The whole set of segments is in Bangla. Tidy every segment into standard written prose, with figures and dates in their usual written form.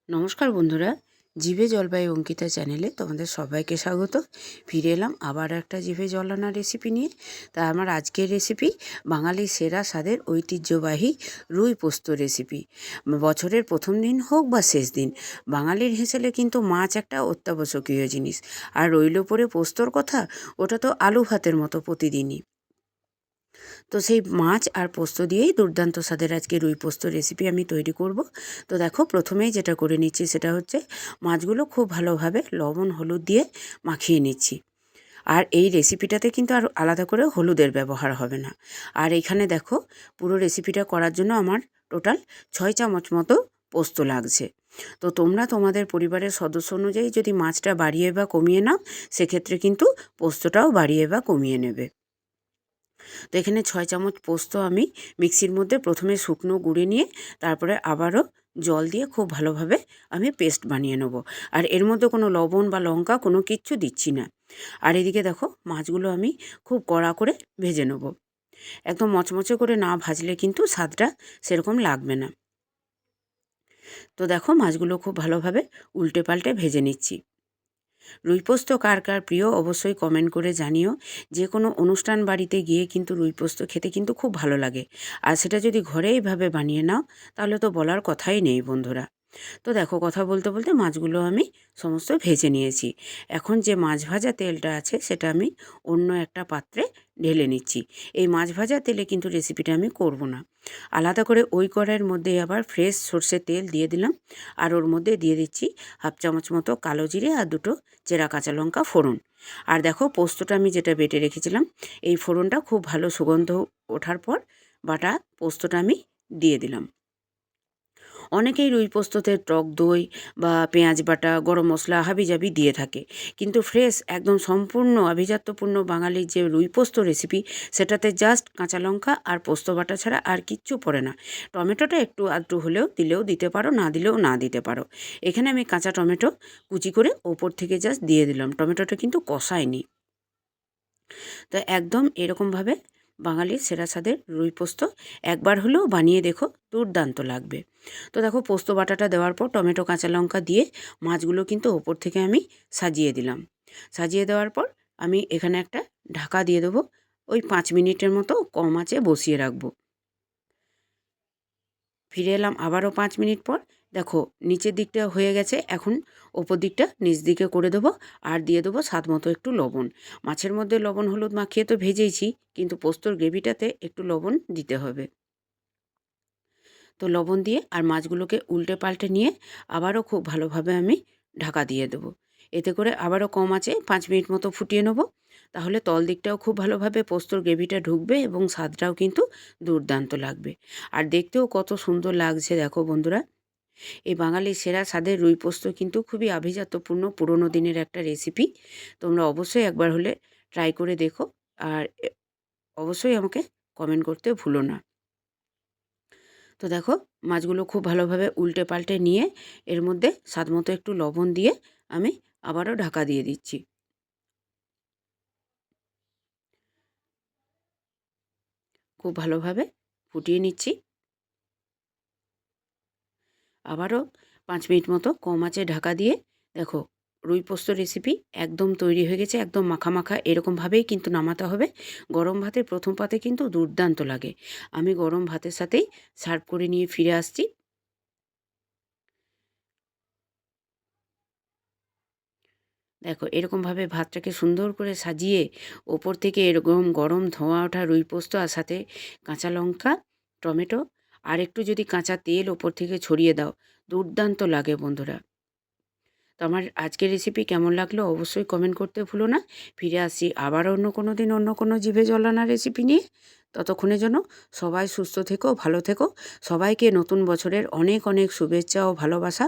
নমস্কার বন্ধুরা, জিভে জল বাই অঙ্কিতা চ্যানেলে তোমাদের সবাইকে স্বাগত। ফিরে এলাম আবার একটা জিভে জল আনা রেসিপি নিয়ে। তা আমার আজকের রেসিপি বাঙালির সেরা স্বাদের ঐতিহ্যবাহী রুই পোস্ত রেসিপি। বছরের প্রথম দিন হোক বা শেষ দিন, বাঙালির হেসেলে কিন্তু মাছ একটা অত্যাবশ্যকীয় জিনিস। আর রইল পরে পোস্তর কথা, ওটা তো আলু ভাতের মতো প্রতিদিনই। তো সেই মাছ আর পোস্ত দিয়েই দুর্দান্ত স্বাদের আজকে রুই পোস্ত রেসিপি আমি তৈরি করব। তো দেখো, প্রথমেই যেটা করে নিচ্ছি সেটা হচ্ছে মাছগুলো খুব ভালোভাবে লবণ হলুদ দিয়ে মাখিয়ে নিচ্ছি। আর এই রেসিপিটাতে কিন্তু আর আলাদা করে হলুদের ব্যবহার হবে না। আর এখানে দেখো, পুরো রেসিপিটা করার জন্য আমার টোটাল 6 চামচ মতো পোস্ত লাগছে। তো তোমরা তোমাদের পরিবারের সদস্য অনুযায়ী যদি মাছটা বাড়িয়ে বা কমিয়ে নাও, সেক্ষেত্রে কিন্তু পোস্তটাও বাড়িয়ে বা কমিয়ে নেবে। তো এখানে 6 চামচ পোস্ত আমি মিক্সির মধ্যে প্রথমে শুকনো গুঁড়ে নিয়ে তারপরে আবারও জল দিয়ে খুব ভালোভাবে আমি পেস্ট বানিয়ে নেব। আর এর মধ্যে কোনো লবণ বা লঙ্কা কোনো কিচ্ছু দিচ্ছি না। আর এদিকে দেখো, মাছগুলো আমি খুব কড়া করে ভেজে নেব। একদম মচমচে করে না ভাজলে কিন্তু স্বাদটা সেরকম লাগবে না। তো দেখো, মাছগুলো খুব ভালোভাবে উল্টে পাল্টে ভেজে নিচ্ছি। রুই পোস্ত কার কার প্রিয় অবশ্যই কমেন্ট করে জানিও। যে কোনো অনুষ্ঠান বাড়িতে গিয়ে কিন্তু রুই পোস্ত খেতে কিন্তু খুব ভালো লাগে। আর সেটা যদি ঘরে এইভাবে বানিয়ে নাও, তাহলে তো বলার কথাই নেই বন্ধুরা। তো দেখো, কথা বলতে বলতে মাছগুলো আমি সমস্ত ভেজে নিয়েছি। এখন যে মাছ ভাজা তেলটা আছে সেটা আমি অন্য একটা পাত্রে ঢেলে নিচ্ছি। এই মাছ ভাজা তেলে কিন্তু রেসিপিটা আমি করব না। আলাদা করে ওই কড়াইয়ের মধ্যে আবার ফ্রেশ সর্ষের তেল দিয়ে দিলাম। আর ওর মধ্যে দিয়ে দিচ্ছি 1/2 চামচ মতো কালো জিরে আর 2টো চেরা কাঁচা লঙ্কা ফোড়ন। আর দেখো, পোস্তটা আমি যেটা বেটে রেখেছিলাম, এই ফোড়নটা খুব ভালো সুগন্ধ ওঠার পর বাটা পোস্তটা আমি দিয়ে দিলাম। অনেকেই রুই পোস্ততে টক দই বা পেঁয়াজ বাটা, গরম মশলা হাবিজাবি দিয়ে থাকে। কিন্তু ফ্রেশ একদম সম্পূর্ণ আভিজাত্যপূর্ণ বাঙালির যে রুই পোস্ত রেসিপি, সেটাতে জাস্ট কাঁচা লঙ্কা আর পোস্ত বাটা ছাড়া আর কিচ্ছু পড়ে না। টমেটোটা একটু আধটু হলেও দিলেও দিতে পারো, না দিলেও না দিতে পারো। এখানে আমি কাঁচা টমেটো কুচি করে ওপর থেকে জাস্ট দিয়ে দিলাম, টমেটোটা কিন্তু কষায়নি। তো একদম এরকমভাবে বাঙালির সেরা স্বাদের রুই পোস্ত একবার হলেও বানিয়ে দেখো, দুর্দান্ত লাগবে। তো দেখো, পোস্ত বাটাটা দেওয়ার পর টমেটো কাঁচা লঙ্কা দিয়ে মাছগুলো কিন্তু ওপর থেকে আমি সাজিয়ে দিলাম। সাজিয়ে দেওয়ার পর আমি এখানে একটা ঢাকা দিয়ে দেবো। ওই 5 মিনিটের মতো কম আঁচে বসিয়ে রাখবো। ফিরে এলাম আবারও 5 মিনিট পর। দেখো, নিচের দিকটা হয়ে গেছে, এখন ওপর দিকটা নিচ দিকে করে দেবো। আর দিয়ে দেবো স্বাদ মতো একটু লবণ। মাছের মধ্যে লবণ হলুদ মাখিয়ে তো ভেজেইছি, কিন্তু পোস্তর গ্রেভিটাতে একটু লবণ দিতে হবে। তো লবণ দিয়ে আর মাছগুলোকে উল্টে পাল্টে নিয়ে আবারও খুব ভালোভাবে আমি ঢাকা দিয়ে দেবো। এতে করে আবারও কম আঁচে 5 মিনিট মতো ফুটিয়ে নেব। তাহলে তল দিকটাও খুব ভালোভাবে পোস্তর গ্রেভিটা ঢুকবে এবং স্বাদটাও কিন্তু দুর্দান্ত লাগবে। আর দেখতেও কত সুন্দর লাগছে দেখো বন্ধুরা। এই বাঙালির সেরা স্বাদের রুই পোস্ত কিন্তু খুবই আভিজাত্যপূর্ণ পুরনো দিনের একটা রেসিপি। তোমরা অবশ্যই একবার হলে ট্রাই করে দেখো। আর অবশ্যই আমাকে কমেন্ট করতে ভুলো না। তো দেখো, মাছগুলো খুব ভালোভাবে উল্টে পাল্টে নিয়ে এর মধ্যে স্বাদমতো একটু লবণ দিয়ে আমি আবারও ঢাকা দিয়ে দিচ্ছি। খুব ভালোভাবে ফুটিয়ে নিচ্ছি। আবারও 5 মিনিট মতো কম আঁচে ঢাকা দিয়ে দেখো, রুই পোস্ত রেসিপি একদম তৈরি হয়ে গেছে। একদম মাখা মাখা এরকমভাবেই কিন্তু নামাতে হবে। গরম ভাতের প্রথম পাতে কিন্তু দুর্দান্ত লাগে। আমি গরম ভাতের সাথেই সার্ভ করে নিয়ে ফিরে আসছি। দেখো, এরকমভাবে ভাতটাকে সুন্দর করে সাজিয়ে ওপর থেকে এরকম গরম ধোঁয়া ওঠা রুই পোস্ত আর সাথে কাঁচা লঙ্কা, টমেটো আর একটু যদি কাঁচা তেল ওপর থেকে ছড়িয়ে দাও, দুর্দান্ত লাগে বন্ধুরা। তো আমার আজকের রেসিপি কেমন লাগলো অবশ্যই কমেন্ট করতে ভুলো না। ফিরে আসছি আবার অন্য কোনো দিন অন্য কোনো জিভে জলানা রেসিপি নিয়ে। ততক্ষণের জন্য সবাই সুস্থ থেকো, ভালো থেকো। সবাইকে নতুন বছরের অনেক অনেক শুভেচ্ছা ও ভালোবাসা।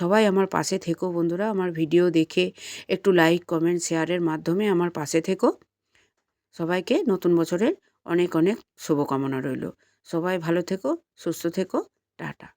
সবাই আমার পাশে থেকো বন্ধুরা। আমার ভিডিও দেখে একটু লাইক কমেন্ট শেয়ারের মাধ্যমে আমার পাশে থেকো। সবাইকে নতুন বছরের অনেক অনেক শুভকামনা রইল। সবাই ভালো থেকো, সুস্থ থেকো। টাটা।